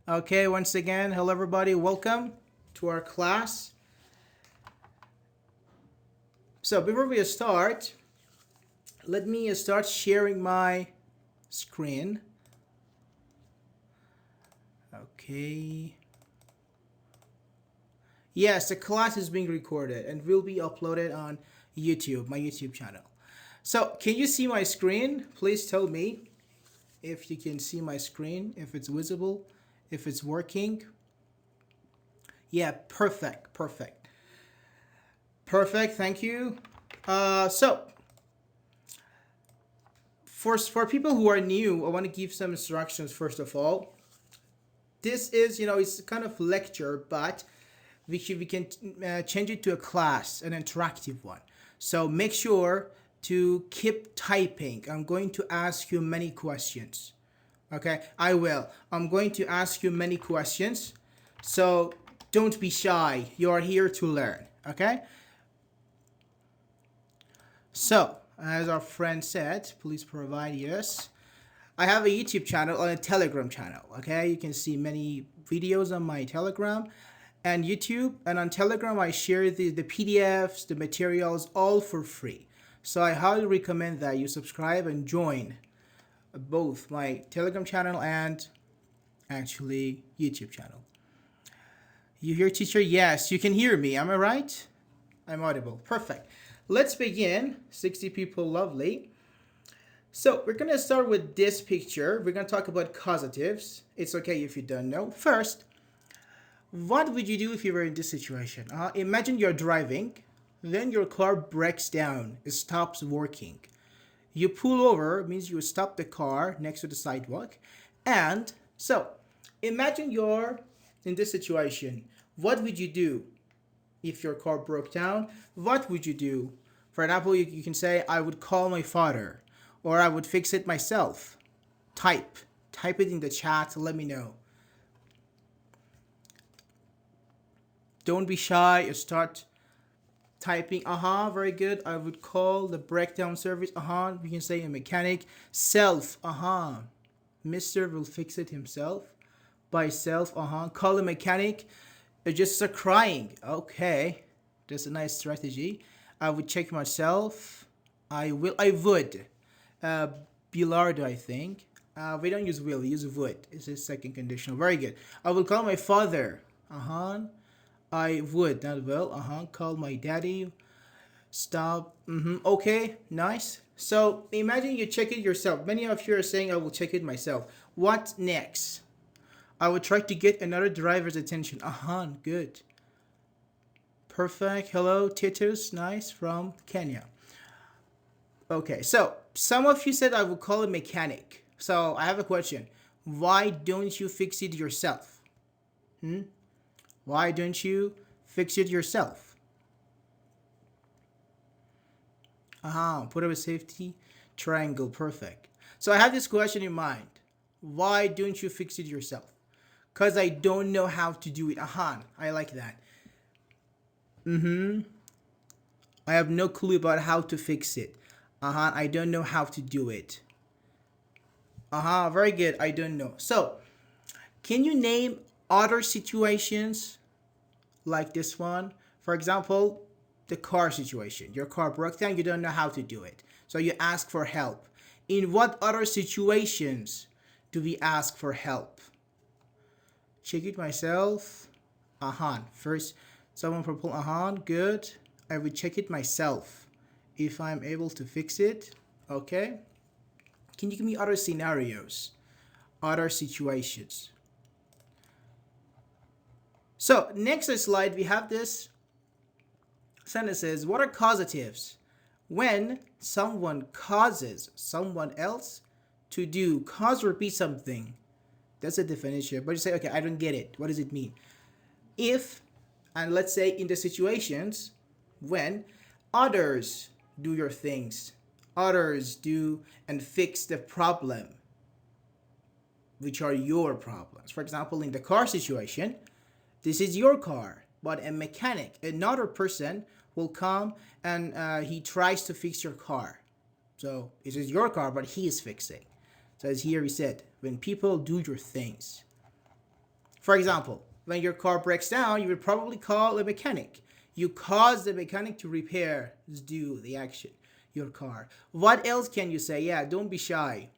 Okay, once again, hello everybody, welcome to our class. So before we start, let me start sharing my screen. Okay. Yes, the class is being recorded and will be uploaded on YouTube, my YouTube channel. So can you see my screen? Please tell me if you can see my screen, if it's visible, if it's working. Yeah, perfect, thank you. So for people who are new, I want to give some instructions first of all. This is, it's kind of lecture, but we can change it to a class, an interactive one. So make sure to keep typing. I'm going to ask you many questions. Okay, I will. I'm going to ask you many questions. So don't be shy. You are here to learn. Okay. So as our friend said, please provide yes. I have a YouTube channel and a Telegram channel. Okay, you can see many videos on my Telegram and YouTube. And on Telegram, I share the PDFs, the materials, all for free. So I highly recommend that you subscribe and join both my Telegram channel and actually YouTube channel. You hear, teacher? Yes, you can hear me. Am I right? I'm audible. Perfect. Let's begin. 60 people, lovely. So we're gonna start with this picture. We're gonna talk about causatives. It's okay if you don't know. First, what would you do if you were in this situation? Imagine you're driving, then your car breaks down, it stops working. You pull over, means you stop the car next to the sidewalk. And so, imagine you're in this situation. What would you do if your car broke down? What would you do? For example, you can say, I would call my father, or I would fix it myself. Type it in the chat, let me know. Don't be shy, start typing. Very good. I would call the breakdown service. We can say a mechanic. Self. Mr. will fix it himself by self. Call a mechanic. Just start crying. Okay, that's a nice strategy. I would check myself. I would. Bilardo, I think. We don't use will, we use would. It's a second conditional. Very good. I will call my father. I would, not will. Call my daddy. Stop. Okay, nice. So imagine you check it yourself. Many of you are saying I will check it myself. What next? I would try to get another driver's attention. Good. Perfect. Hello, Titus. Nice, from Kenya. Okay, so some of you said I would call a mechanic. So I have a question. Why don't you fix it yourself? Why don't you fix it yourself? Put up a safety triangle. Perfect. So I have this question in mind. Why don't you fix it yourself? Because I don't know how to do it. I like that. I have no clue about how to fix it. I don't know how to do it. Very good. I don't know. So, can you name other situations like this one? For example, the car situation. Your car broke down, you don't know how to do it. So you ask for help. In what other situations do we ask for help? Check it myself. First, someone proposed. Good. I would check it myself if I'm able to fix it. Okay. Can you give me other scenarios, other situations? So next slide, we have this sentences. What are causatives? When someone causes someone else to do, cause, repeat something. That's a definition. But you say, okay, I don't get it. What does it mean? If, and let's say in the situations when others do your things, others do and fix the problem, which are your problems. For example, in the car situation, this is your car, but a mechanic, another person will come and he tries to fix your car. So it is your car, but he is fixing. So as here he said, when people do your things. For example, when your car breaks down, you would probably call a mechanic. You cause the mechanic to repair, do the action, your car. What else can you say? Yeah, don't be shy.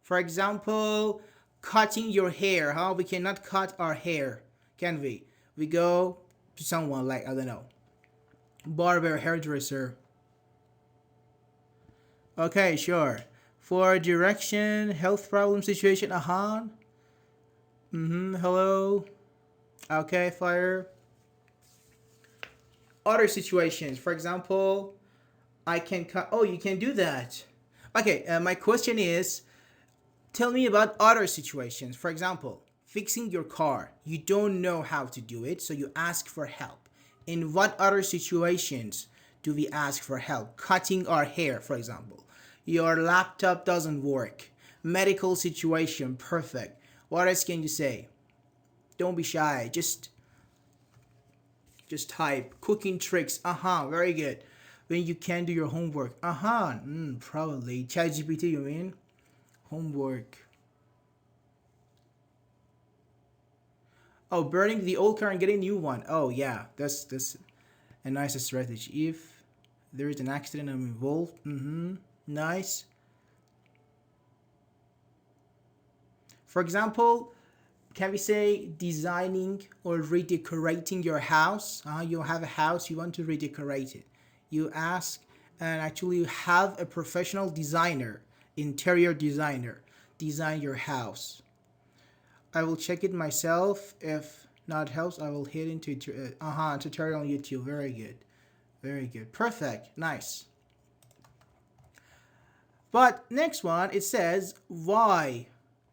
For example, cutting your hair. Huh? We cannot cut our hair, can we? We go to someone like, I don't know, barber, hairdresser. Okay, sure. For direction, health problem situation, hello. Okay, fire. Other situations, for example, I can cut. Oh, you can do that. Okay, my question is, tell me about other situations. For example, fixing your car. You don't know how to do it, so you ask for help. In what other situations do we ask for help? Cutting our hair, for example. Your laptop doesn't work. Medical situation, perfect. What else can you say? Don't be shy. Just type. Cooking tricks. Very good. When you can do your homework. Probably. ChatGPT, you mean? Homework. Oh, burning the old car and getting a new one. Oh yeah, that's a nice strategy. If there is an accident, I'm involved. Nice. For example, can we say designing or redecorating your house? You have a house, you want to redecorate it. You ask, and actually you have a professional designer, interior designer, design your house. I will check it myself. If not helps, I will hit into tutorial on YouTube. Very good, very good, perfect, nice. But next one, it says, why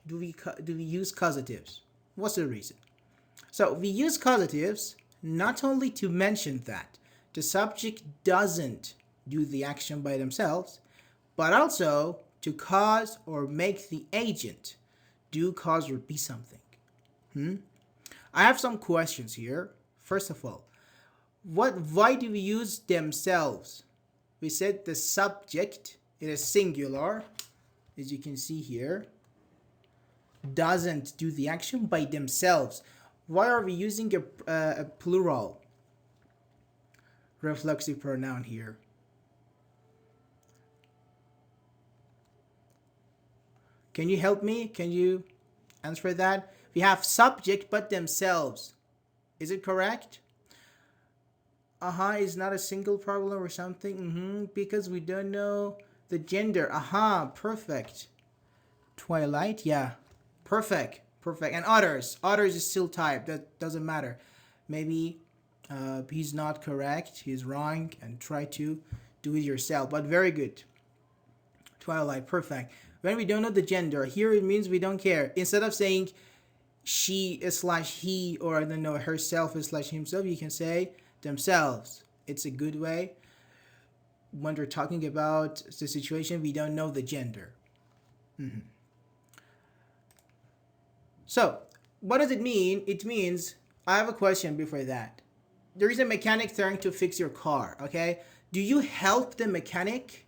do we use causatives? What's the reason? So we use causatives not only to mention that the subject doesn't do the action by themselves, but also to cause or make the agent do, cause, or be something. I have some questions here. First of all, why do we use themselves? We said the subject, it is singular, as you can see here, doesn't do the action by themselves. Why are we using a plural reflexive pronoun here? Can you help me? Can you answer that? We have subject but themselves. Is it correct? Is not a single problem or something. Because we don't know the gender. Perfect. Twilight, yeah. Perfect. And others is still type. That doesn't matter. Maybe he's not correct, he's wrong, and try to do it yourself. But very good. Twilight, perfect. When we don't know the gender, here it means we don't care. Instead of saying she / he, or I don't know, herself / himself, you can say themselves. It's a good way when we're talking about the situation we don't know the gender. So what does it mean? It means, I have a question before that. There is a mechanic trying to fix your car, okay? Do you help the mechanic?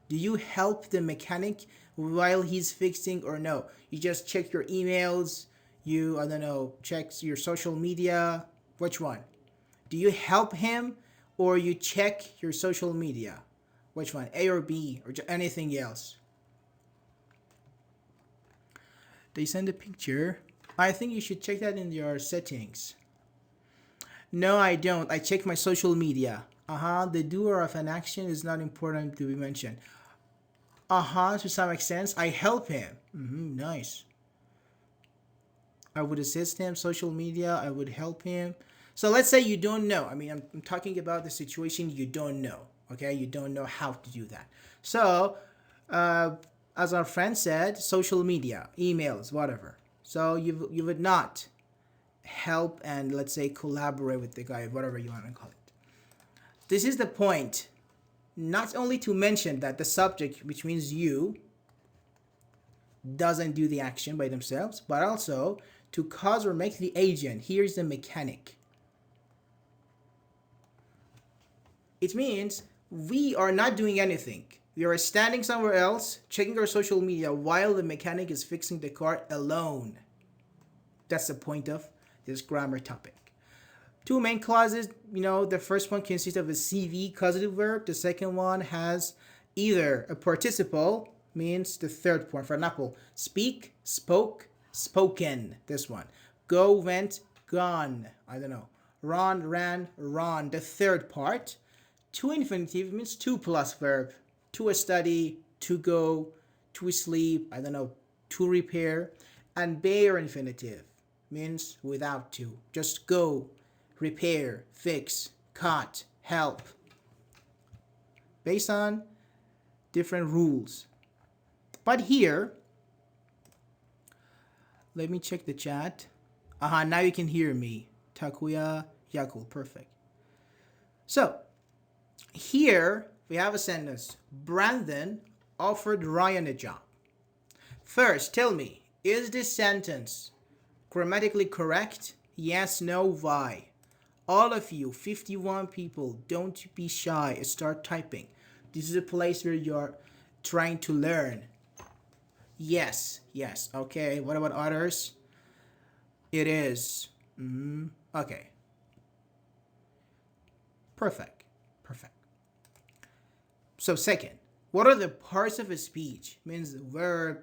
Do you help the mechanic while he's fixing, or no? You just check your emails, you, I don't know, check your social media. Which one? Do you help him, or you check your social media? Which one? A or B, or anything else? They send a picture. I think you should check that in your settings. No, I don't. I check my social media. The doer of an action is not important to be mentioned. To some extent, I help him. Nice. I would assist him, social media, I would help him. So let's say you don't know. I'm talking about the situation you don't know. Okay, you don't know how to do that. So, as our friend said, social media, emails, whatever. So you would not help and, let's say, collaborate with the guy, whatever you want to call it. This is the point. Not only to mention that the subject, which means you, doesn't do the action by themselves, but also to cause or make the agent. Here's the mechanic. It means we are not doing anything. We are standing somewhere else, checking our social media while the mechanic is fixing the car alone. That's the point of this grammar topic. Two main clauses, the first one consists of a CV causative verb. The second one has either a participle, means the third point. For example, speak, spoke, spoken. This one. Go, went, gone. I don't know. Run, ran, run. The third part. To infinitive means to plus verb. To study, to go, to sleep, I don't know, to repair. And bare infinitive means without to. Just go, repair, fix, cut, help. Based on different rules. But here, let me check the chat. Now you can hear me. Takuya Yakul, perfect. So, here we have a sentence. Brandon offered Ryan a job. First, tell me, is this sentence grammatically correct? Yes, no, why? All of you, 51 people, don't be shy. Start typing. This is a place where you're trying to learn. Yes. Okay, what about others? It is. Okay. Perfect. So second, what are the parts of a speech? Means verb,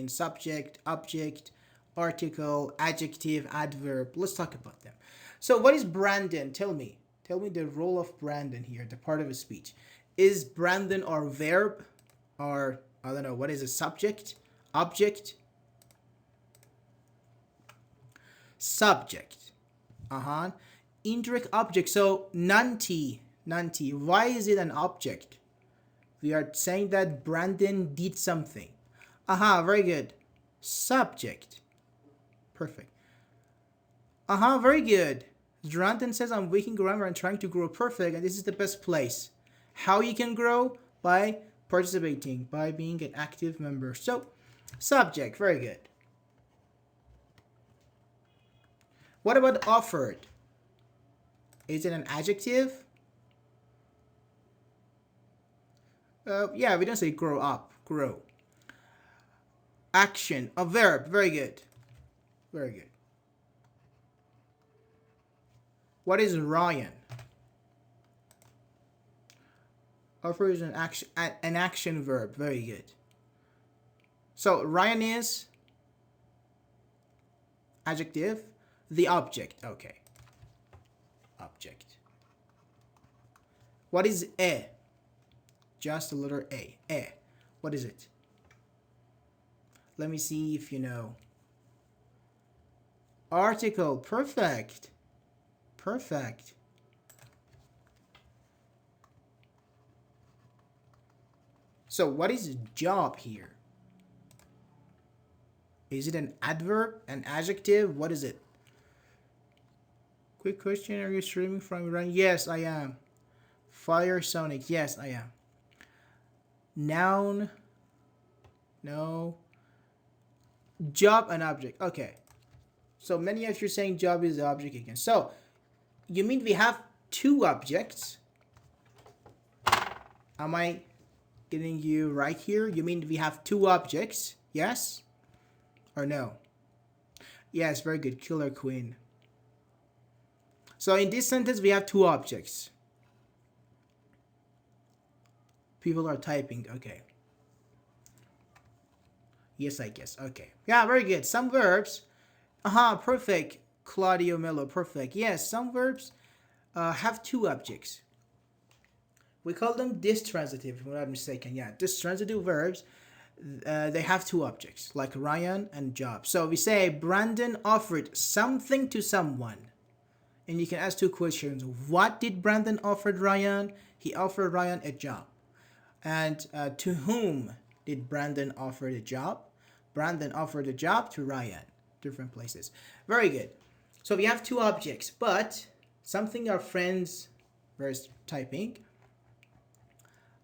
subject, object, article, adjective, adverb. Let's talk about them. So what is Brandon? Tell me the role of Brandon here, the part of a speech. Is Brandon our verb? Or, I don't know, what is a subject? Object? Subject. Indirect object. So, nanti. Why is it an object? We are saying that Brandon did something. Very good. Subject. Perfect. Very good. Brandon says, I'm weak in grammar and trying to grow perfect, and this is the best place. How you can grow? By participating, by being an active member. So, subject, very good. What about offered? Is it an adjective? Yeah, we don't say grow up, grow. Action, a verb, very good. What is Ryan? Offer is an action verb, very good. So Ryan is adjective, the object, okay. Object. What is a? Just the letter A. A. What is it? Let me see if you know. Article. Perfect. So what is job here? Is it an adverb, an adjective? What is it? Quick question, are you streaming from Iran? Yes, I am. Fire Sonic, yes, I am. Noun, no. Job and object, okay. So many of you are saying job is the object again. So, you mean we have two objects? Am I getting you right here? You mean we have two objects? Yes or no? Yes, very good. Killer Queen. So in this sentence, we have two objects. People are typing. Okay. Yes, I guess. Okay. Yeah, very good. Some verbs. Perfect. Claudio Mello. Perfect. Yes, some verbs have two objects. We call them distransitive, if I'm not mistaken. Yeah, distransitive verbs. They have two objects, like Ryan and job. So we say Brandon offered something to someone. And you can ask two questions. What did Brandon offer Ryan? He offered Ryan a job. And to whom did Brandon offer the job? Brandon offered the job to Ryan. Different places. Very good. So we have two objects, but something our friends were typing.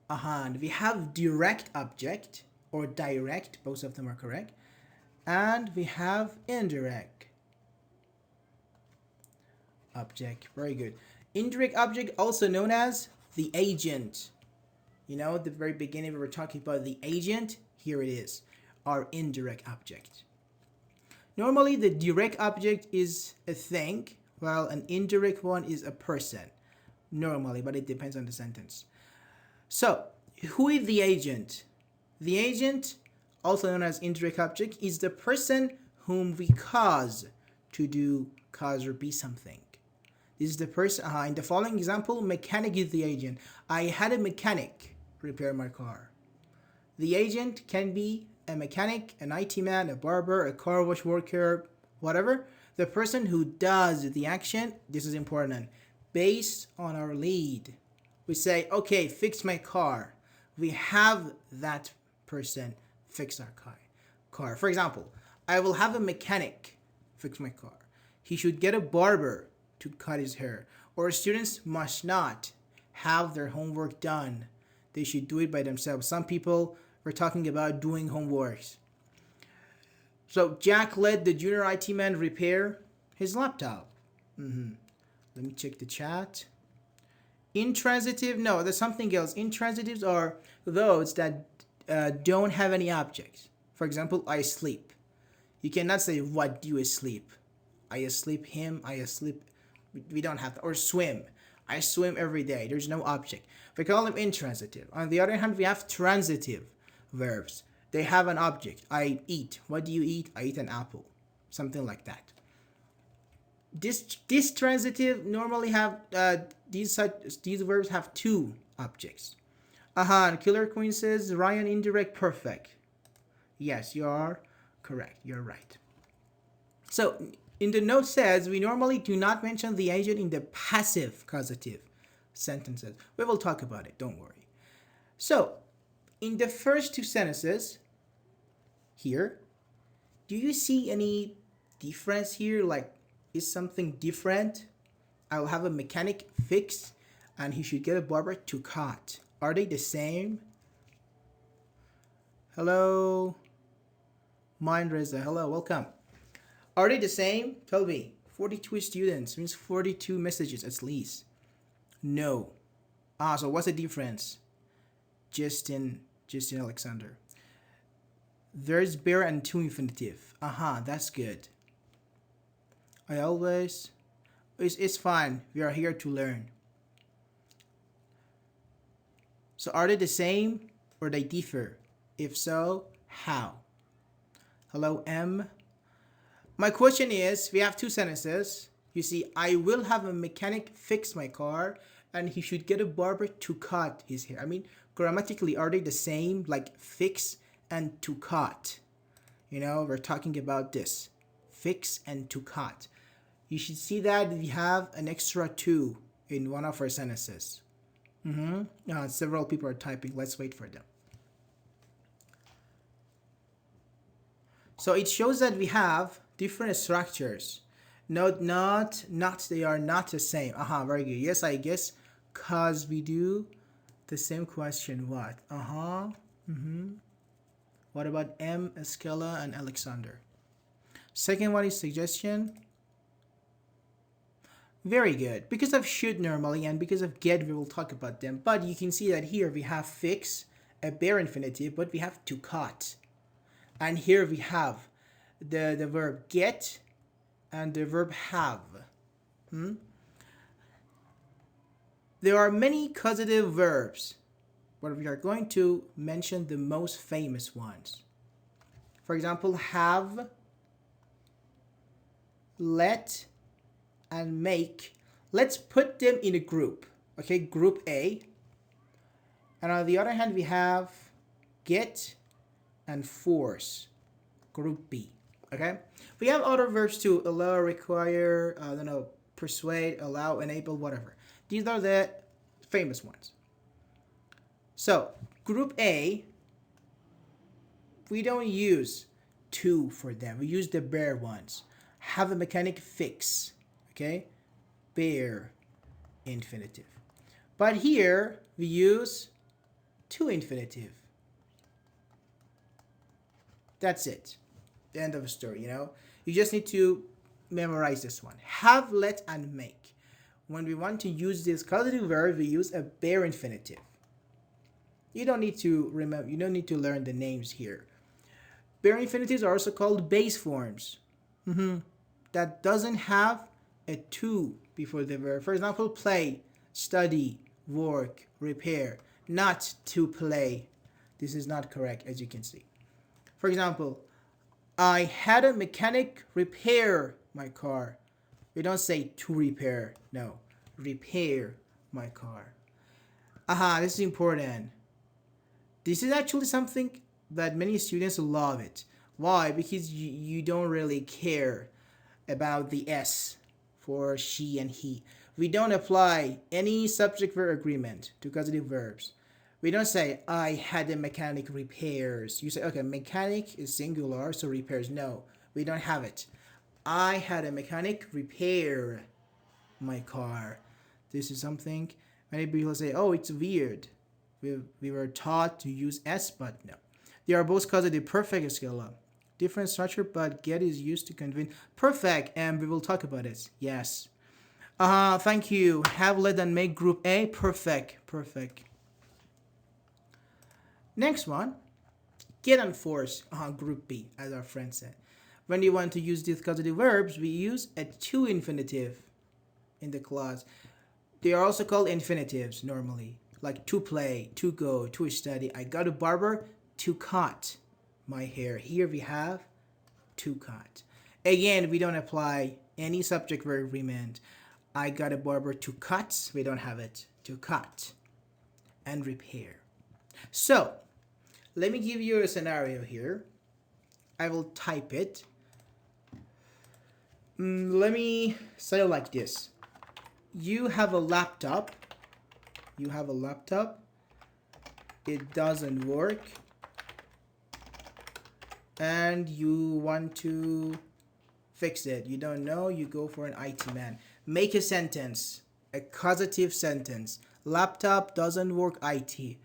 And we have direct object or direct, both of them are correct. And we have indirect object. Very good. Indirect object, also known as the agent. You know, at the very beginning we were talking about the agent. Here it is, our indirect object. Normally, the direct object is a thing, while an indirect one is a person. Normally, but it depends on the sentence. So, who is the agent? The agent, also known as indirect object, is the person whom we cause to do, cause, or be something. This is the person. In the following example, mechanic is the agent. I had a mechanic repair my car. The agent can be a mechanic, an IT man, a barber, a car wash worker, whatever. The person who does the action, this is important, based on our lead. We say, okay, fix my car. We have that person fix our car. For example, I will have a mechanic fix my car. He should get a barber to cut his hair. Or students must not have their homework done. They should do it by themselves. Some people were talking about doing homeworks. So Jack let the junior IT man repair his laptop. Let me check the chat. Intransitive, no, there's something else. Intransitives are those that don't have any objects. For example, I sleep. You cannot say, what do you sleep? I asleep him, I asleep. We don't have that. Or swim. I swim every day. There's no object. We call them intransitive. On the other hand, we have transitive verbs. They have an object. I eat. What do you eat? I eat an apple. Something like that. This transitive normally have these verbs have two objects. Killer Queen says Ryan indirect perfect. Yes, you are correct. You're right. So in the note says we normally do not mention the agent in the passive causative sentences. We will talk about it. Don't worry. So in the first two sentences here, do you see any difference here? Like, is something different? I'll have a mechanic fix and he should get a barber to cut. Are they the same? Hello, Mind Reza. Hello, welcome. Are they the same? Tell me. 42 students means 42 messages at least. No. So what's the difference? Justin Alexander. There's bare and to infinitive. That's good. I always, it's fine. We are here to learn. So are they the same or they differ? If so, how? Hello, M. My question is, we have two sentences. You see, I will have a mechanic fix my car and he should get a barber to cut his hair. I mean, grammatically, are they the same? Like fix and to cut. You know, we're talking about this. Fix and to cut. You should see that we have an extra to in one of our sentences. Several people are typing. Let's wait for them. So it shows that we have different structures. Note not, they are not the same. Very good. Yes, I guess, cause we do the same question. What? What about M, Escala, and Alexander? Second one is suggestion. Very good. Because of should normally and because of get, we will talk about them. But you can see that here we have fix, a bare infinitive, but we have to cut. And here we have the verb get and the verb have. There are many causative verbs, but we are going to mention the most famous ones. For example, have, let, and make. Let's put them in a group. Okay, group A. And on the other hand, we have get and force, group B. Okay, we have other verbs too: allow, require, persuade, allow, enable, whatever. These are the famous ones. So group A, we don't use to for them. We use the bare ones. Have a mechanic fix. Okay, bare infinitive. But here we use to infinitive. That's it. The end of the story, you know. You just need to memorize this one. Have, let, and make. When we want to use this causative verb, we use a bare infinitive. You don't need to remember, you don't need to learn the names here. Bare infinitives are also called base forms. that doesn't have a to before the verb. For example, play, study, work, repair. Not to play. This is not correct, as you can see. For example, I had a mechanic repair my car. We don't say to repair. No, repair my car. Aha, this is important. This is actually something that many students love it. Why? Because you don't really care about the S for she and he. We don't apply any subject verb agreement to causative verbs. We don't say I had a mechanic repairs. You say okay, mechanic is singular, so repairs. No, we don't have it. I had a mechanic repair my car. This is something many people say, oh, it's weird. We were taught to use S, but no. They are both causative perfect scala. Different structure, but get is used to convey perfect, and we will talk about it. Yes. Thank you. Have let and make group A perfect. Perfect. Next one, get and force group B, as our friend said. When you want to use these causative verbs, we use a to infinitive in the clause. They are also called infinitives normally, like to play, to go, to study. I got a barber to cut my hair. Here we have to cut. Again, we don't apply any subject verb agreement. I got a barber to cut. We don't have it. To cut and repair. So, let me give you a scenario here. I will type it. Let me say it like this. You have a laptop. You have a laptop. It doesn't work. And you want to fix it. You don't know. You go for an IT man. Make a sentence. A causative sentence. Laptop doesn't work IT.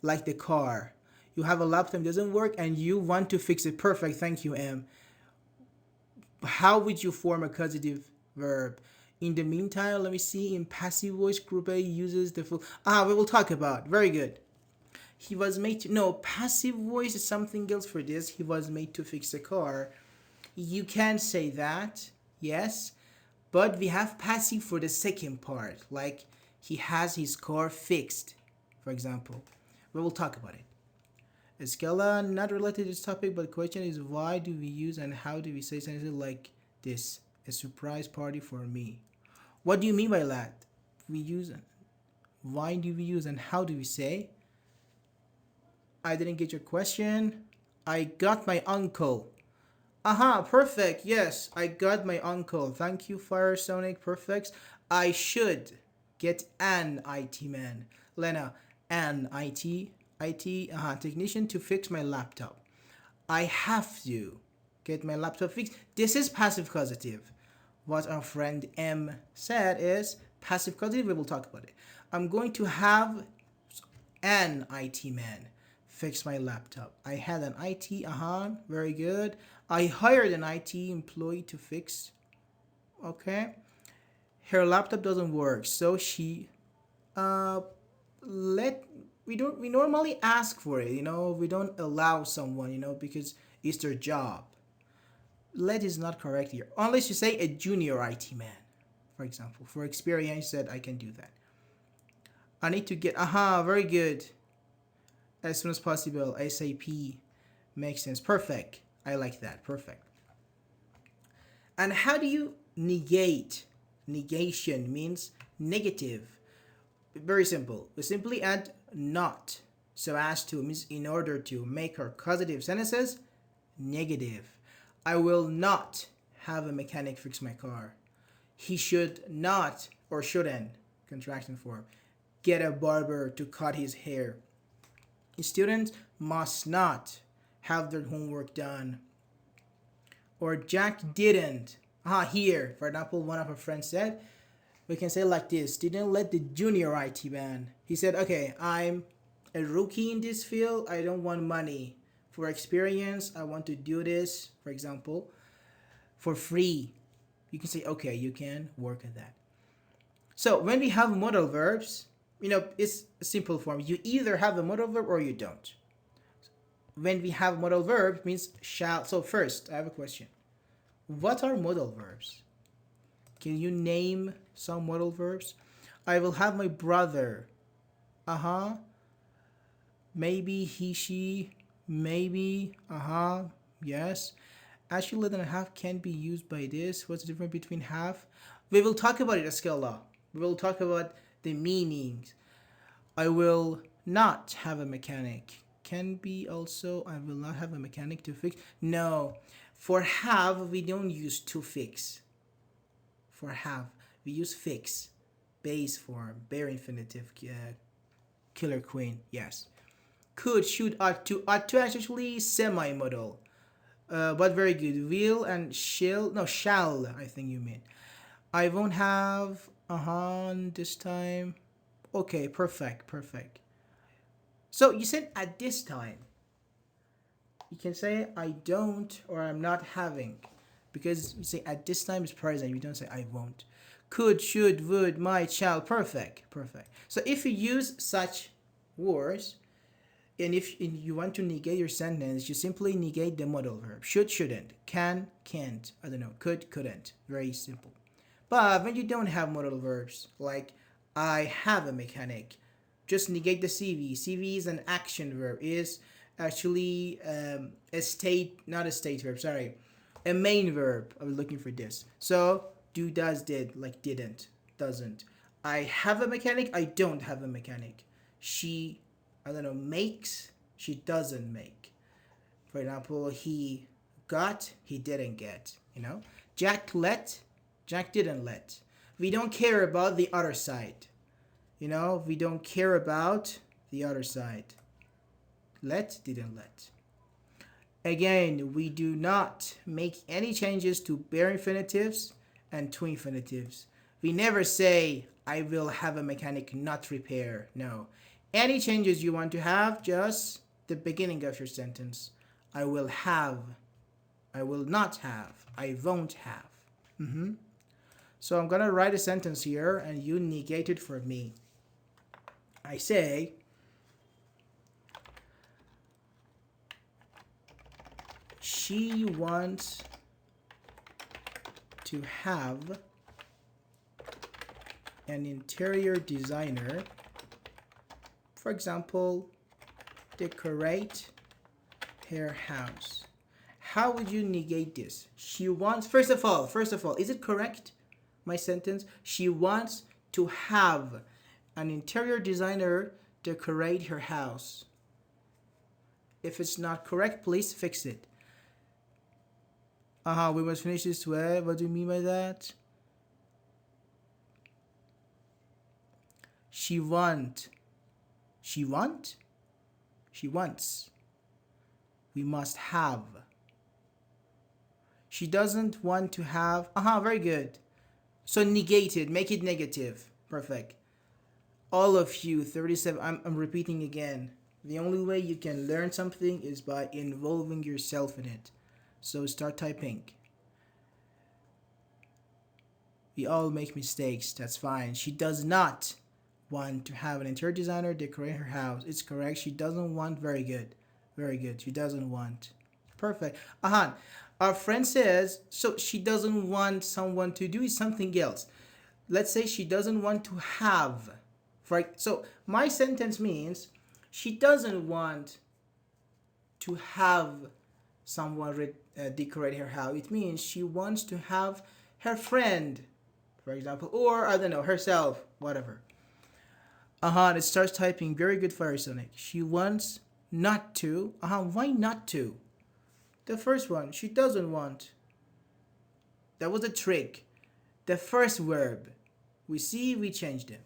Like the car. You have a laptop doesn't work and you want to fix it. Perfect. Thank you, M. How would you form a causative verb? In the meantime, let me see. In passive voice, group A uses the full. We will talk about. Very good. He was made to. No, passive voice is something else for this. He was made to fix a car. You can say that. Yes. But we have passive for the second part. Like, he has his car fixed, for example. We will talk about it. Scala, not related to this topic, but the question is why do we use and how do we say something like this? A surprise party for me. What do you mean by that? We use why do we use and how do we say? I didn't get your question. I got my uncle. Perfect. Yes, I got my uncle. Thank you, Fire Sonic. Perfect. I should get an IT man. Lena, an IT technician to fix my laptop. I have to get my laptop fixed. This is passive causative. What our friend M said is passive causative. We will talk about it. I'm going to have an IT man fix my laptop. I had an IT, very good. I hired an IT employee to fix. Okay. Her laptop doesn't work, so she we normally ask for it, we don't allow someone, because it's their job. Let is not correct here. Unless you say a junior IT man, for example. For experience, said I can do that. I need to get, very good. As soon as possible, ASAP. Makes sense. Perfect. I like that. Perfect. And how do you negate? Negation means negative. Very simple. We simply add not. So as to means in order to make our causative sentences negative. I will not have a mechanic fix my car. He should not or shouldn't, contraction form, get a barber to cut his hair. Students must not have their homework done. Or Jack didn't. Here, for example, one of our friends said, we can say like this, didn't let the junior IT man. He said, okay, I'm a rookie in this field. I don't want money. For experience, I want to do this, for example, for free. You can say, okay, you can work at that. So when we have modal verbs, it's a simple form. You either have a modal verb or you don't. When we have modal verb, means shall. So first, I have a question. What are modal verbs? Can you name some modal verbs? I will have my brother. Uh-huh. Maybe he, she, maybe, yes. Actually, less than half can be used by this. What's the difference between half? We will talk about it at scale law. We will talk about the meanings. I will not have a mechanic. Can be also, I will not have a mechanic to fix. No, for have, we don't use to fix. For have, we use fix. Base form, bare infinitive, killer queen, yes. Could, should, ought to actually semi-modal. But very good. Will and shall, I think you mean. I won't have, this time. Okay, perfect, perfect. So you said at this time. You can say I don't or I'm not having. Because you say at this time is present, you don't say I won't. Could, should, would, might, shall, perfect, perfect. So if you use such words, and if you want to negate your sentence, you simply negate the modal verb. Should, shouldn't. Can, can't. I don't know. Could, couldn't. Very simple. But when you don't have modal verbs, like I have a mechanic, just negate the CV. CV is an action verb. Is actually a state, not a state verb, sorry. A main verb. I was looking for this. So, do, does, did, like didn't, doesn't. I have a mechanic, I don't have a mechanic. She, I don't know, makes, she doesn't make. For example, he got, he didn't get, Jack let, Jack didn't let. We don't care about the other side. We don't care about the other side. Let, didn't let. Again, we do not make any changes to bare infinitives and to infinitives. We never say, I will have a mechanic not repair. No. Any changes you want to have, just the beginning of your sentence. I will have. I will not have. I won't have. So I'm going to write a sentence here and you negate it for me. I say, she wants to have an interior designer, for example, decorate her house. How would you negate this? She wants, first of all, is it correct, my sentence? She wants to have an interior designer decorate her house. If it's not correct, please fix it. We must finish this way. What do you mean by that? She wants. We must have. She doesn't want to have. Very good. So negate it. Make it negative. Perfect. All of you, 37. I'm repeating again. The only way you can learn something is by involving yourself in it. So start typing. We all make mistakes. That's fine. She does not want to have an interior designer decorate her house. It's correct. She doesn't want. Very good. Very good. She doesn't want. Perfect. Our friend says, so she doesn't want someone to do something else. Let's say she doesn't want to have. So my sentence means she doesn't want to have someone decorate her house. It means she wants to have her friend, for example, or I don't know, herself, whatever. It starts typing. Very good, Firesonic. She wants not to. Why not to? The first one, she doesn't want. That was a trick. The first verb, we changed it.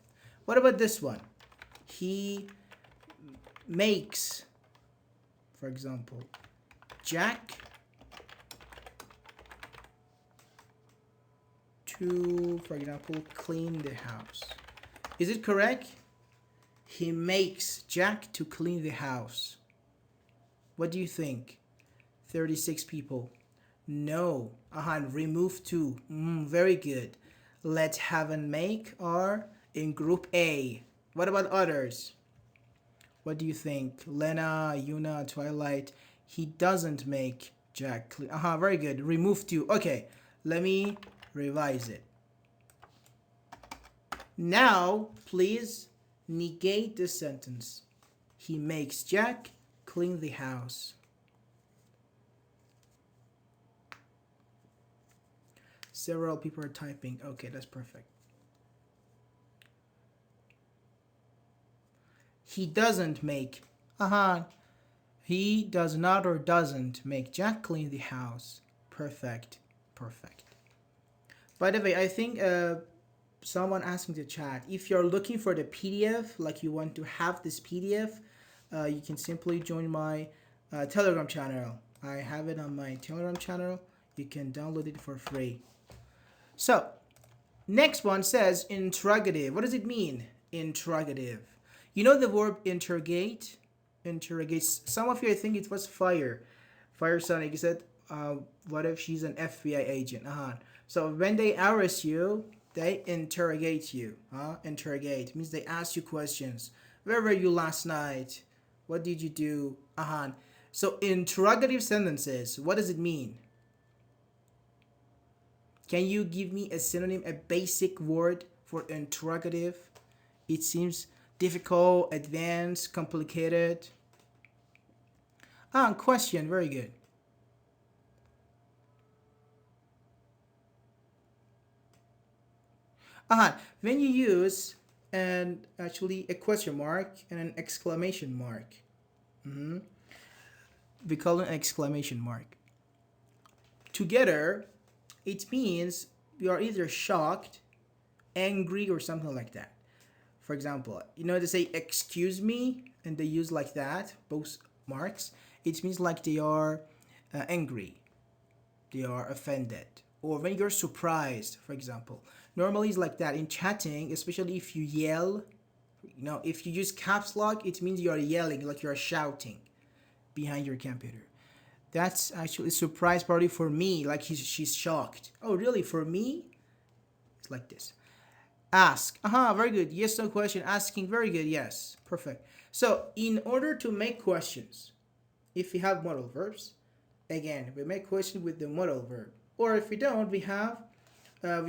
What about this one? He makes, for example, Jack to, for example, clean the house. Is it correct? He makes Jack to clean the house. What do you think? 36 people. No. Remove to. Very good. Let have and make are in group A. What about others? What do you think? Lena, Yuna, Twilight. He doesn't make Jack clean. Very good. Remove two. Okay, let me revise it. Now, please negate this sentence. He makes Jack clean the house. Several people are typing. Okay, that's perfect. He doesn't make. He does not or doesn't make Jack clean the house. Perfect. Perfect. By the way, I think someone asking the chat, if you're looking for the PDF, like you want to have this PDF, you can simply join my Telegram channel. I have it on my Telegram channel. You can download it for free. So, next one says interrogative. What does it mean? Interrogative. You know the verb interrogate? Interrogates. Some of you, I think it was fire. Fire Sonic. He said, what if she's an FBI agent? So when they arrest you, they interrogate you. Interrogate means they ask you questions. Where were you last night? What did you do? So interrogative sentences, what does it mean? Can you give me a synonym, a basic word for interrogative? It seems difficult, advanced, complicated. Question, very good. When you use actually a question mark and an exclamation mark, we call it an exclamation mark. Together, it means we are either shocked, angry, or something like that. For example, you know, they say excuse me, and they use like that, both marks. It means like they are angry, they are offended. Or when you're surprised, for example. Normally it's like that. In chatting, especially if you yell, if you use caps lock, it means you are yelling, like you are shouting behind your computer. That's actually a surprise party for me, like she's shocked. Oh, really? For me? It's like this. Ask. Very good. Yes, no question. Asking. Very good. Yes. Perfect. So, in order to make questions, if we have modal verbs, again, we make questions with the modal verb. Or if we don't, we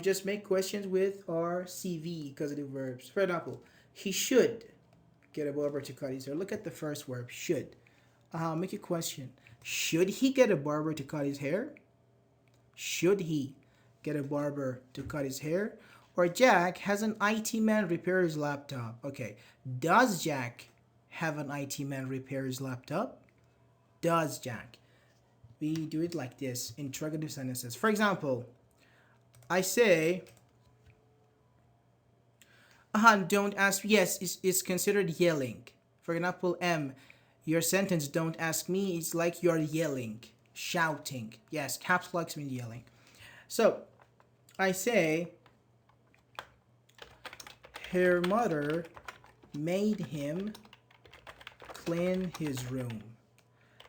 just make questions with our CV, causative verbs. For example, he should get a barber to cut his hair. Look at the first verb, should. Make a question. Should he get a barber to cut his hair? Should he get a barber to cut his hair? Or Jack has an IT man repair his laptop. Okay, does Jack have an IT man repair his laptop? Does Jack? We do it like this, interrogative sentences. For example, I say, don't ask, yes, it's considered yelling. For example, your sentence, don't ask me, it's like you're yelling, shouting. Yes, caps lock means yelling. So, I say, her mother made him clean his room.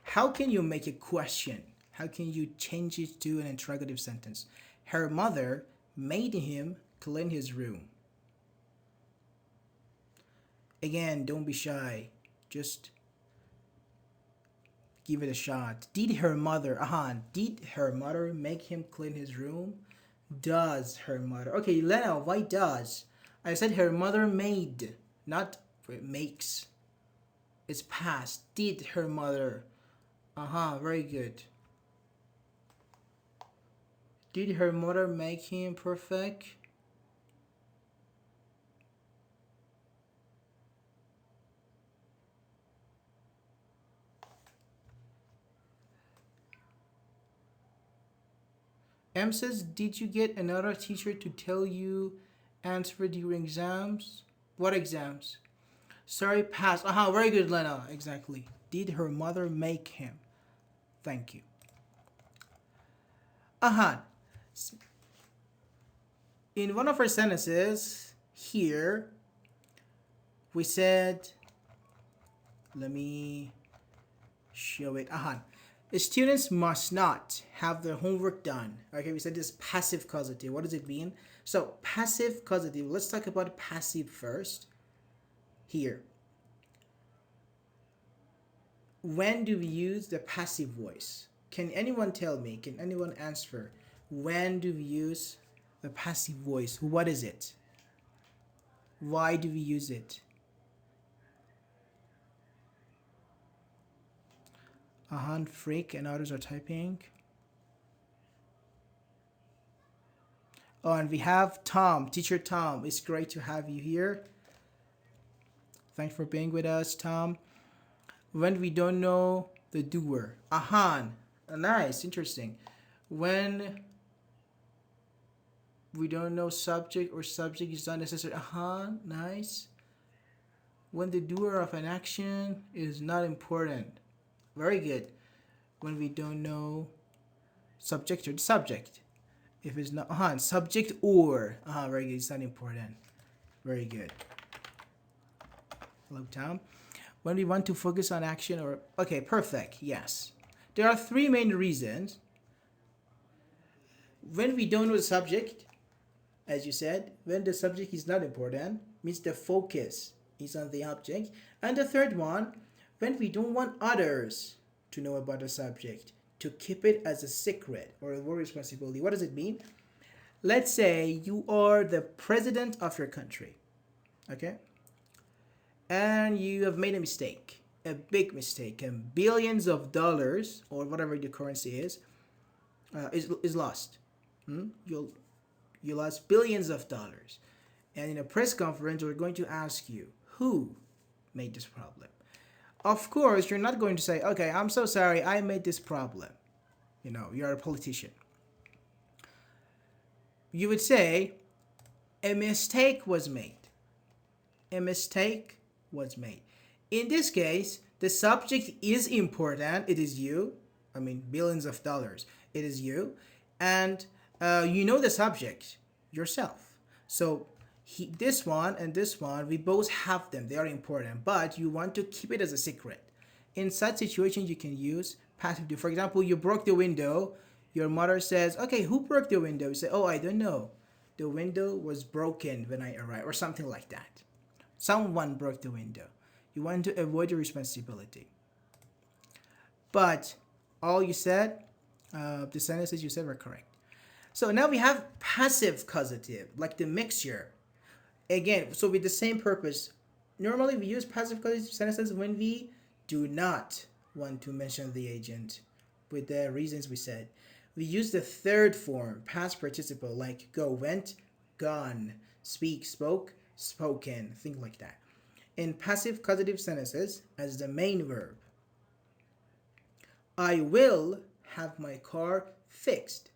How can you make a question? How can you change it to an interrogative sentence? Her mother made him clean his room. Again, don't be shy. Just give it a shot. Did her mother make him clean his room? Does her mother? Okay, Lena, why does? I said her mother made, not makes. It's past. Did her mother? Very good. Did her mother make him perfect? M says, did you get another teacher to tell you answer during exams? What exams? Sorry, pass. Very good, Lena. Exactly. Did her mother make him? Thank you. In one of our sentences here, we said, let me show it. Students must not have their homework done. Okay, we said this passive causative. What does it mean? So passive causative. Let's talk about passive first. Here. When do we use the passive voice? Can anyone tell me? Can anyone answer? When do we use the passive voice? What is it? Why do we use it? Ahan, Freak, and others are typing. Oh, and we have Tom, Teacher Tom. It's great to have you here. Thanks for being with us, Tom. When we don't know the doer. Ahan. Nice, interesting. When we don't know subject or subject is not necessary. Ahan, nice. When the doer of an action is not important. Very good. When we don't know subject or the subject. If it's not, subject or, very good, it's not important. Very good. Hello, Tom. When we want to focus on action or, okay, perfect, yes. There are three main reasons. When we don't know the subject, as you said, when the subject is not important, means the focus is on the object. And the third one, when we don't want others to know about the subject, to keep it as a secret or a work responsibility. What does it mean? Let's say you are the president of your country, okay? And you have made a mistake, a big mistake, and billions of dollars or whatever the currency is lost. You lost billions of dollars. And in a press conference, we're going to ask you, who made this problem? Of course, you're not going to say, okay, I'm so sorry, I made this problem. You know, you're a politician. You would say, a mistake was made. A mistake was made. In this case, the subject is important. It is you. I mean, billions of dollars. It is you. And you know the subject yourself. So this one and this one, we both have them. They are important. But you want to keep it as a secret. In such situations, you can use passive. For example, you broke the window. Your mother says, okay, who broke the window? You say, oh, I don't know. The window was broken when I arrived, or something like that. Someone broke the window. You want to avoid your responsibility. But all you said, the sentences you said were correct. So now we have passive causative, like the mixture. Again, so with the same purpose. Normally we use passive causative sentences when we do not want to mention the agent with the reasons we said. We use the third form, past participle, like go, went, gone, speak, spoke, spoken, things like that. In passive causative sentences, as the main verb, I will have my car fixed.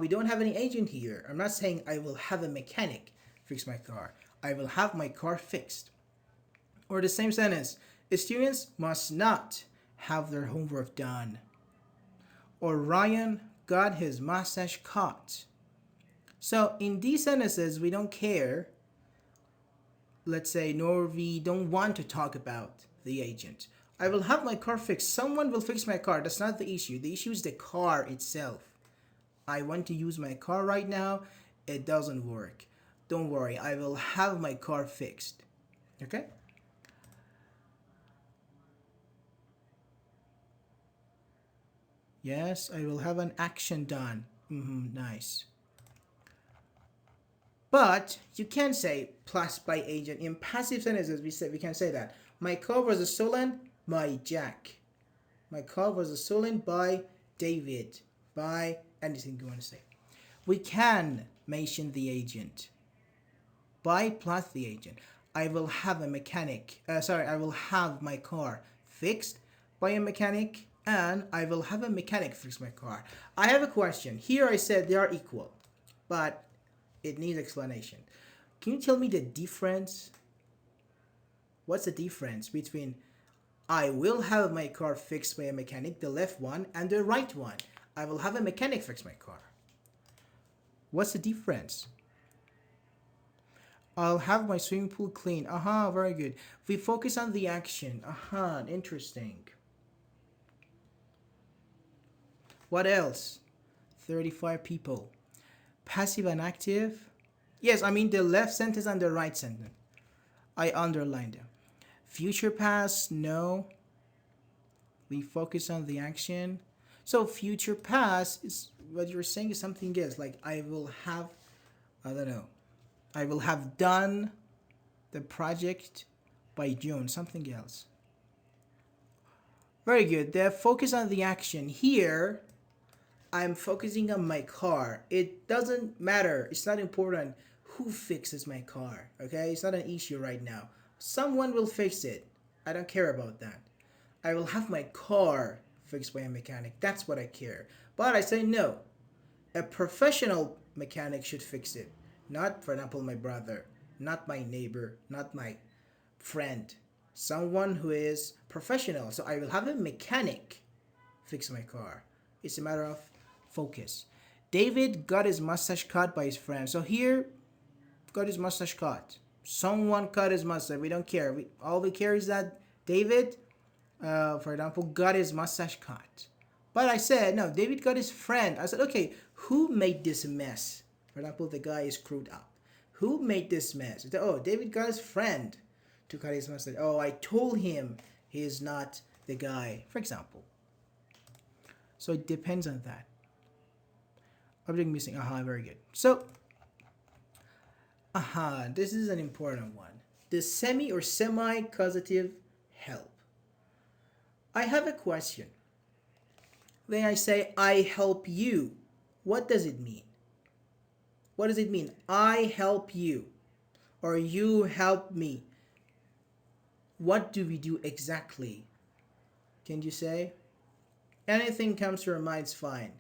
We don't have any agent here. I'm not saying I will have a mechanic fix my car. I will have my car fixed. Or the same sentence, students must not have their homework done. Or Ryan got his mustache cut. So in these sentences, we don't care, let's say, nor we don't want to talk about the agent. I will have my car fixed. Someone will fix my car. That's not the issue. The issue is the car itself. I want to use my car right now. It doesn't work. Don't worry. I will have my car fixed. Okay? Yes, I will have an action done. Nice. But you can say plus by agent. In passive sentences, we can say that. My car was stolen by Jack. My car was stolen by David. By anything you want to say. We can mention the agent. By plus the agent. I will have a mechanic. I will have my car fixed by a mechanic. And I will have a mechanic fix my car. I have a question. Here I said they are equal, but it needs explanation. Can you tell me the difference? What's the difference between I will have my car fixed by a mechanic, the left one, and the right one? I will have a mechanic fix my car. What's the difference? I'll have my swimming pool clean. Very good. We focus on the action. Interesting. What else? 35 people. Passive and active. Yes, I mean the left sentence and the right sentence. I underlined them. Future past, no. We focus on the action. So future past is what you're saying is something else. Like I will have, I don't know, I will have done the project by June. Something else. Very good. The focus on the action here. I'm focusing on my car. It doesn't matter. It's not important who fixes my car. Okay, it's not an issue right now. Someone will fix it. I don't care about that. I will have my car fixed by a mechanic. That's what I care. But I say no. A professional mechanic should fix it. Not, for example, my brother, not my neighbor, not my friend. Someone who is professional. So I will have a mechanic fix my car. It's a matter of focus. David got his mustache cut by his friend. So here, got his mustache cut. Someone cut his mustache. We don't care. All we care is that David, for example, got his mustache cut. But I said, no, David got his friend. I said, okay, who made this mess? For example, the guy is screwed up. Who made this mess? Said, oh, David got his friend to cut his mustache. Oh, I told him he's not the guy, for example. So it depends on that. Object missing. Aha, very good. So, this is an important one. The semi or semi-causative help. I have a question. When I say I help you, what does it mean? What does it mean? I help you or you help me. What do we do exactly? Can you say? Anything comes to your mind is fine.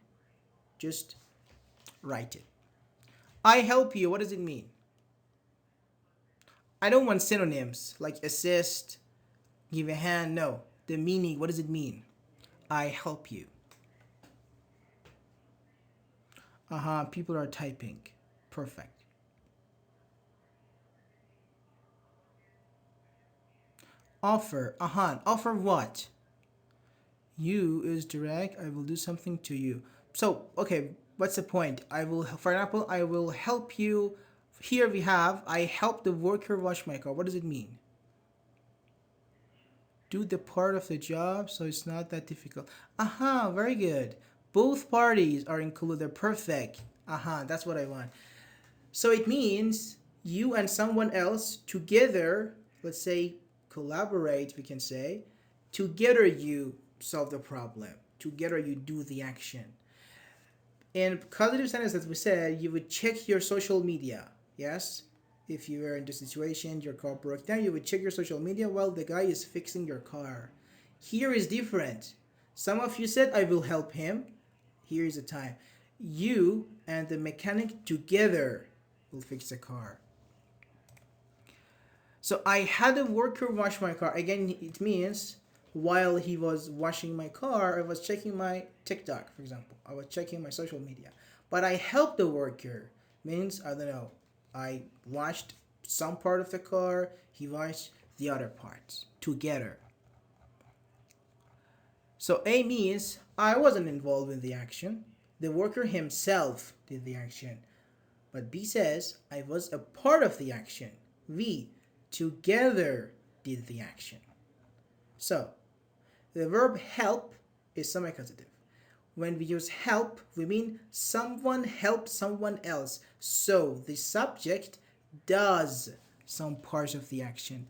Just write it. I help you. What does it mean? I don't want synonyms like assist, give a hand. No. The meaning, what does it mean? I help you. People are typing. Perfect. Offer. Offer what? You is direct. I will do something to you. So, okay, what's the point? I will, for example, I will help you. Here we have, I help the worker wash my car. What does it mean? Do the part of the job so it's not that difficult. Very good. Both parties are included. Perfect. That's what I want. So it means you and someone else together, let's say collaborate, we can say, together you solve the problem. Together you do the action. In cognitive science, as we said, you would check your social media. Yes? If you were in the situation, your car broke down, you would check your social media while the guy is fixing your car. Here is different. Some of you said, I will help him. Here is the time. You and the mechanic together will fix the car. So I had a worker wash my car. Again, it means while he was washing my car, I was checking my TikTok, for example. I was checking my social media. But I helped the worker. Means, I don't know, I washed some part of the car, he washed the other parts together. So A means I wasn't involved in the action. The worker himself did the action. But B says I was a part of the action. We together did the action. So the verb help is semi-causative. When we use help, we mean someone helped someone else. So the subject does some parts of the action,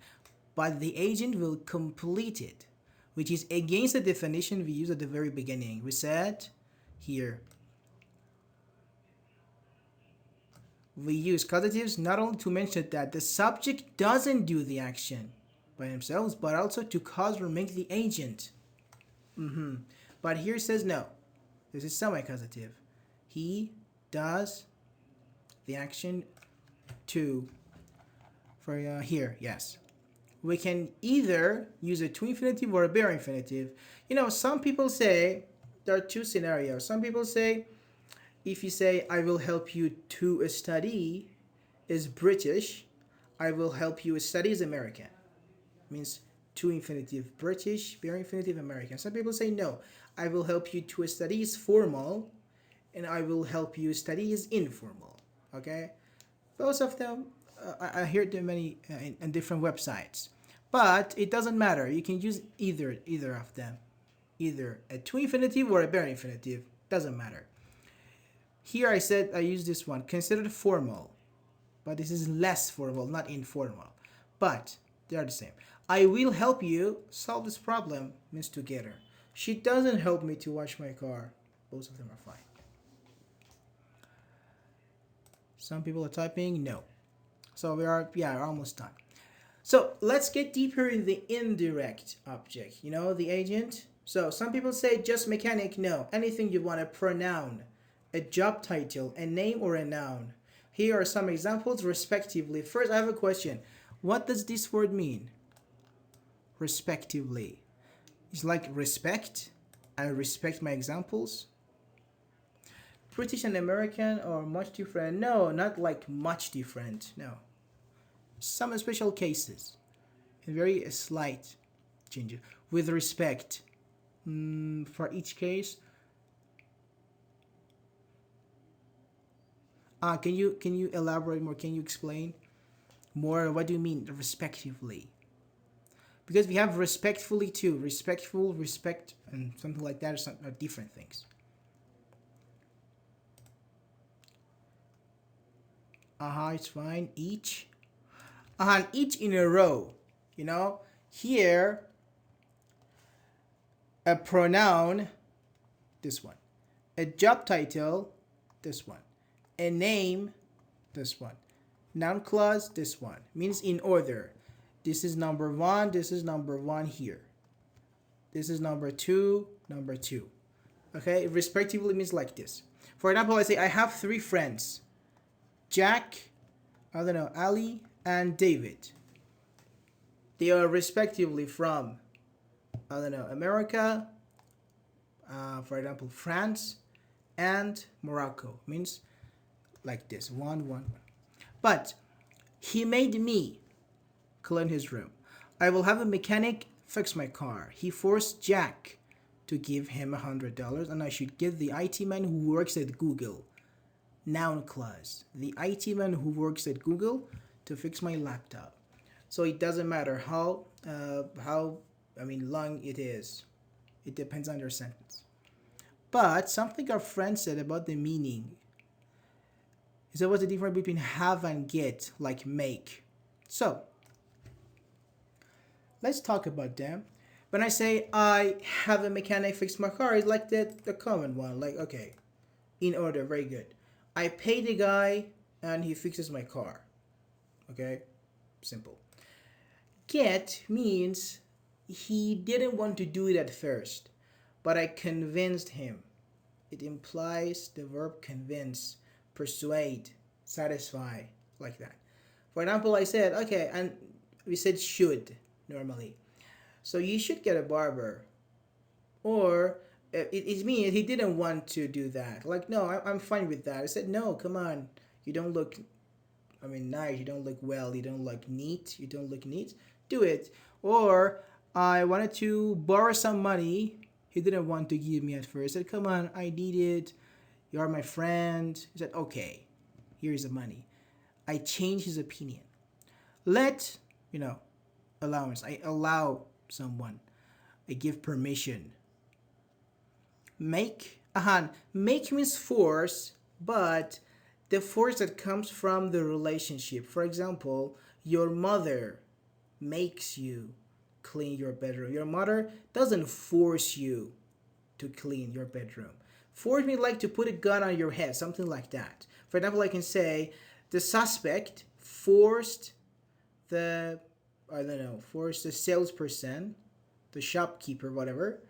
but the agent will complete it, which is against the definition we used at the very beginning. We said here, we use causatives not only to mention that the subject doesn't do the action by themselves, but also to cause or make the agent. But here it says no. This is semi-causative. He does the action to. For here, yes. We can either use a to infinitive or a bare infinitive. You know, some people say there are two scenarios. Some people say if you say I will help you to study is British, I will help you study is American. Means to infinitive British, bare infinitive American. Some people say no, I will help you to study is formal and I will help you study is informal. Okay, both of them I hear them many in different websites, but it doesn't matter. You can use either of them. either a to infinitive or a bare infinitive. Doesn't matter. Here I said I use this one, considered formal, but this is less formal, not informal. But they are the same. I will help you solve this problem means together. She doesn't help me to wash my car. Both of them are fine. Some people are typing no. So we're almost done. So let's get deeper in the indirect object, the agent. So some people say just mechanic. No, anything you want, a pronoun, a job title, a name, or a noun. Here are some examples respectively. First, I have a question. What does this word mean? Respectively. It's like respect. I respect my examples. British and American are much different. No, not like much different. No. Some special cases. Very slight changes. With respect. For each case. Can you elaborate more? Can you explain more? What do you mean respectively? Because we have respectfully too. Respectful, respect, and something like that are different things. It's fine. Each. Each in a row. Here, a pronoun, this one. A job title, this one. A name, this one. Noun clause, this one. Means in order. This is number one, this is number one here. This is number two, number two. Okay, respectively means like this. For example, I say I have 3 friends. Jack, Ali, and David. They are respectively from, America, for example, France, and Morocco. Means like this, one. But he made me clean his room. I will have a mechanic fix my car. He forced Jack to give him $100, and I should get the IT man who works at Google. Noun clause. The IT man who works at Google to fix my laptop. So it doesn't matter how long it is. It depends on your sentence. But something our friend said about the meaning is what's the difference between have and get, like make. So let's talk about them. When I say I have a mechanic fix my car, it's like the common one. Like, okay, in order, very good. I pay the guy and he fixes my car. Okay, simple. Get means he didn't want to do it at first, but I convinced him. It implies the verb convince, persuade, satisfy, like that. For example, I said, okay, and we said should normally. So you should get a barber. Or it means he didn't want to do that. Like, no, I'm fine with that. I said, no, come on. You don't look, nice. You don't look well. You don't look neat. You don't look neat. Do it. Or I wanted to borrow some money. He didn't want to give me at first. I said, come on, I need it. You are my friend. He said, okay, here's the money. I changed his opinion. Let, allowance. I allow someone. I give permission. Make. Make means force, but the force that comes from the relationship. For example, your mother makes you clean your bedroom. Your mother doesn't force you to clean your bedroom. Force me like to put a gun on your head, something like that. For example, I can say the suspect forced the salesperson, the shopkeeper, whatever,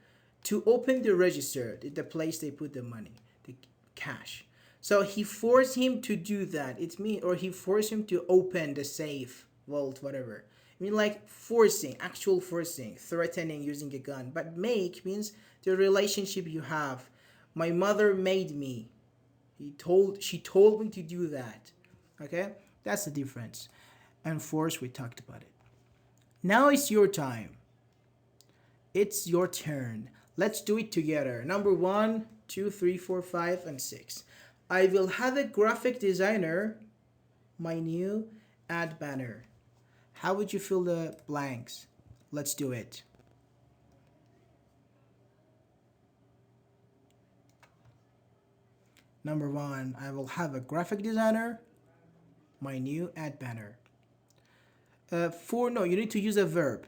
to open the register, the place they put the money, the cash. So he forced him to do that. Or he forced him to open the safe, vault, whatever. Like forcing, actual forcing, threatening using a gun. But make means the relationship you have. My mother made me. She told me to do that. Okay? That's the difference. And force, we talked about it. Now it's your time. It's your turn. Let's do it together. Number 1, 2, 3, 4, 5, and 6. I will have a graphic designer, my new ad banner. How would you fill the blanks? Let's do it. Number one, I will have a graphic designer, my new ad banner. Four, no, you need to use a verb.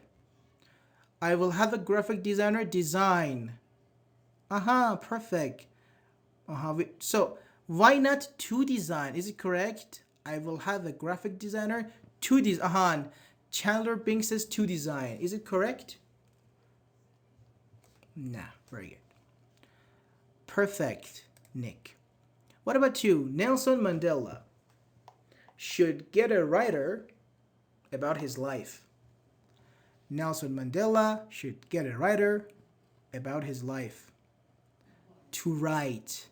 I will have a graphic designer design. Aha, perfect. So, why not to design? Is it correct? I will have a graphic designer to design. Aha, Chandler Bing says to design. Is it correct? Nah, very good. Perfect, Nick. What about you? Nelson Mandela should get a writer about his life. Nelson Mandela should get a writer about his life. To write.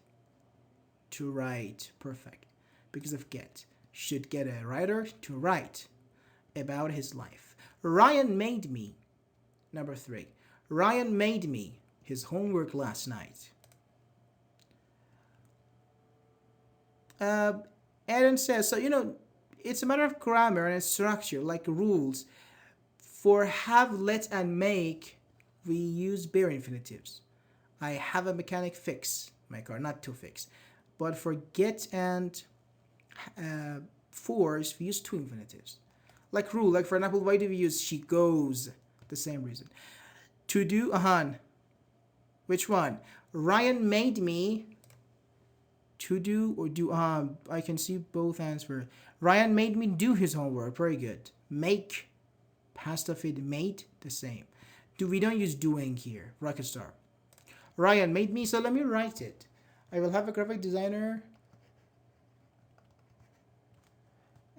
To write. Perfect. Because of get. Should get a writer to write about his life. Ryan made me. Number three. Ryan made me his homework last night. Aaron says, so it's a matter of grammar and structure, like rules. For have, let, and make, we use bare infinitives. I have a mechanic fix my car, not to fix. But for get and force, we use two infinitives. Like rule, like for example, why do we use she goes? The same reason. To do, which one? Ryan made me to do or do, I can see both answers. Ryan made me do his homework. Very good. Make, past of it, made, the same. We don't use doing here. Rocket star. Ryan made me, so let me write it. I will have a graphic designer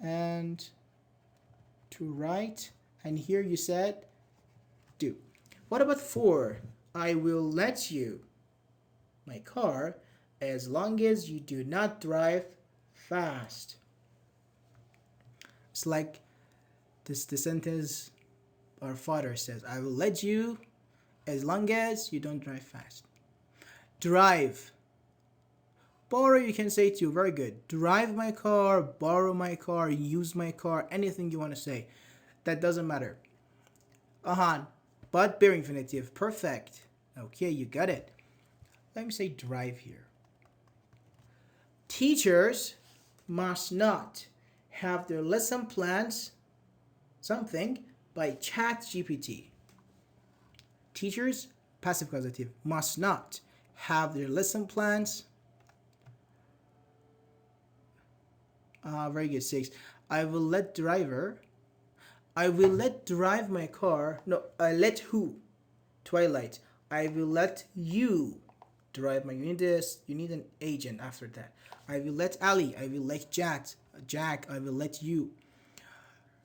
and to write, and here you said do. What about four? I will let you my car as long as you do not drive fast. It's like the sentence our father says, I will let you as long as you don't drive fast. Drive. Borrow, you can say too. Very good. Drive my car, borrow my car, use my car, anything you want to say. That doesn't matter. But bare infinitive. Perfect. Okay, you got it. Let me say drive here. Teachers must not have their lesson plans something by ChatGPT. Teachers, passive causative, must not have their lesson plans. Very good. 6. I will let drive my car. No, I let who? Twilight. I will let you drive my. You need an agent after that. I will let Ali. I will let Jack. I will let you.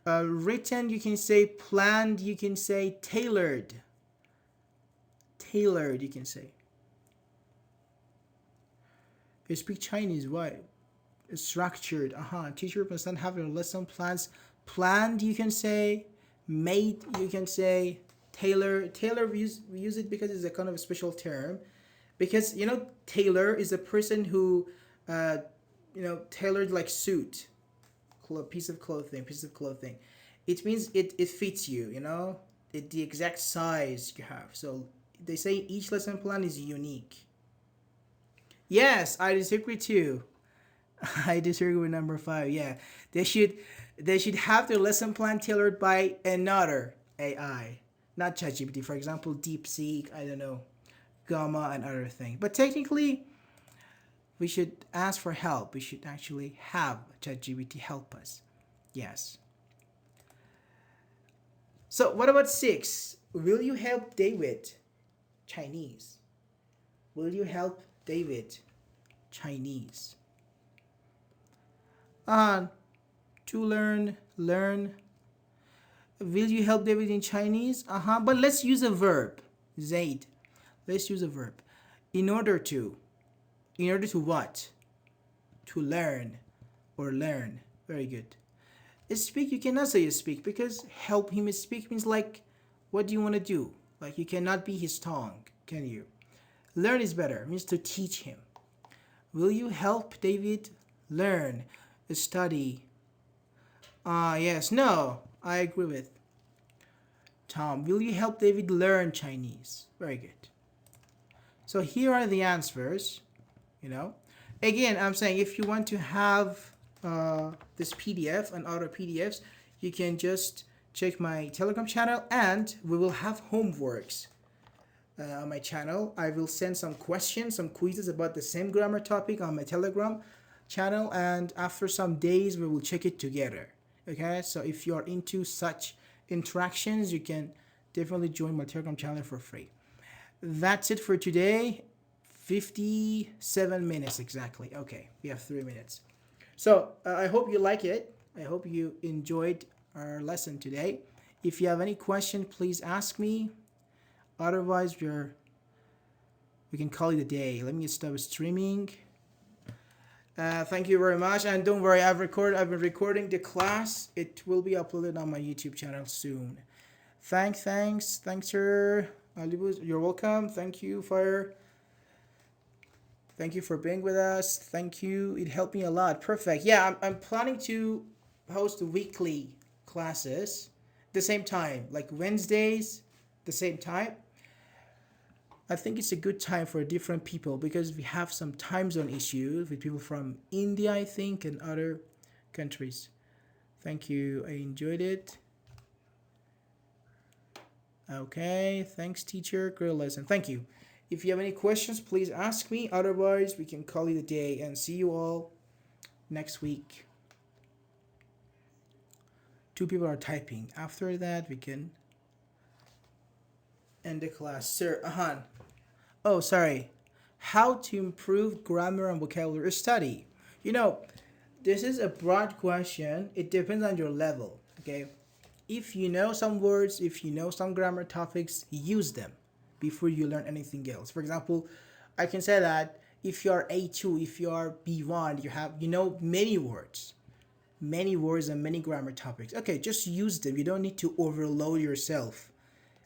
Written, you can say planned. You can say tailored. Tailored, you can say. You speak Chinese. Why? Structured. Teacher must not have their lesson plans. Planned, you can say. Made, you can say. Tailor, we use it because it's a kind of a special term. Because tailor is a person who tailored like suit, piece of clothing. It means it fits you, the exact size you have. So they say each lesson plan is unique. Yes, I disagree too. I disagree with number 5. Yeah, they should have their lesson plan tailored by another AI, not ChatGPT. For example, DeepSeek, I don't know, Gamma and other things. But technically, we should ask for help. We should actually have ChatGPT help us. Yes. So what about 6? Will you help David? Chinese. Will you help David? Chinese. To learn. Will you help David in Chinese? But let's use a verb. Zaid. Let's use a verb. In order to. In order to what? To learn or learn. Very good. Speak, you cannot say speak because help him speak means like, what do you want to do? Like you cannot be his tongue, can you? Learn is better, means to teach him. Will you help David learn, study? Yes, no, I agree with Tom. Will you help David learn Chinese? Very good. So here are the answers. Again, I'm saying if you want to have this PDF and other PDFs, you can just check my Telegram channel, and we will have homeworks on my channel. I will send some questions, some quizzes about the same grammar topic on my Telegram channel, and after some days, we will check it together. Okay, so if you are into such interactions, you can definitely join my Telegram channel for free. That's it for today. 57 minutes exactly. Okay, we have 3 minutes. So I hope you like it. I hope you enjoyed our lesson today. If you have any question, please ask me. Otherwise, we can call it a day. Let me stop streaming. Thank you very much, and don't worry, I've been recording the class. It will be uploaded on my YouTube channel soon. Thanks, sir. You're welcome. Thank you, Fire. Thank you for being with us. Thank you. It helped me a lot. Perfect. Yeah, I'm planning to host weekly classes the same time, like Wednesdays, the same time. I think it's a good time for different people because we have some time zone issues with people from India, I think, and other countries. Thank you. I enjoyed it. Okay. Thanks, teacher. Great lesson. Thank you. If you have any questions, please ask me. Otherwise, we can call it a day and see you all next week. 2 people are typing. After that, we can end the class. Sir, Ahan. Oh, sorry. How to improve grammar and vocabulary study. You know, this is a broad question. It depends on your level, okay? If you know some words, if you know some grammar topics, use them before you learn anything else. For example, I can say that if you are A2, if you are B1, you know many words and many grammar topics. Okay, just use them. You don't need to overload yourself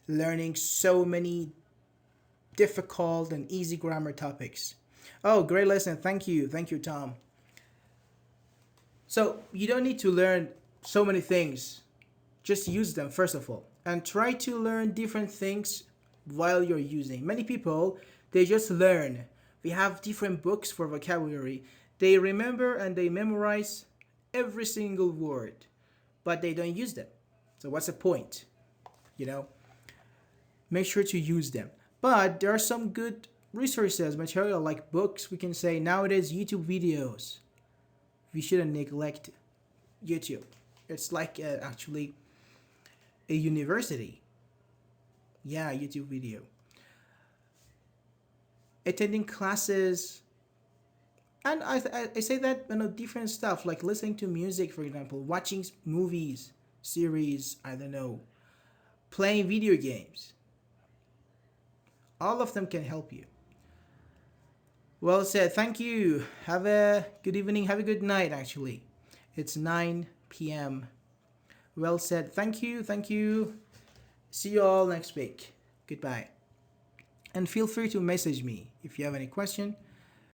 learning so many difficult and easy grammar topics. Oh, great lesson. Thank you. Thank you, Tom. So you don't need to learn so many things. Just use them first of all. And try to learn different things while you're using. Many people, they just learn. We have different books for vocabulary. They remember and they memorize every single word, but they don't use them. So what's the point? You know, make sure to use them. But there are some good resources, material like books. We can say nowadays YouTube videos. We shouldn't neglect YouTube. It's like actually a university. Yeah, YouTube video. Attending classes, and I say that, you know, different stuff like listening to music, for example, watching movies, series, I don't know, playing video games. All of them can help you. Well said. Thank you. Have a good evening. Have a good night, actually. It's 9 p.m. Well said. Thank you. Thank you. See you all next week. Goodbye. And feel free to message me if you have any question.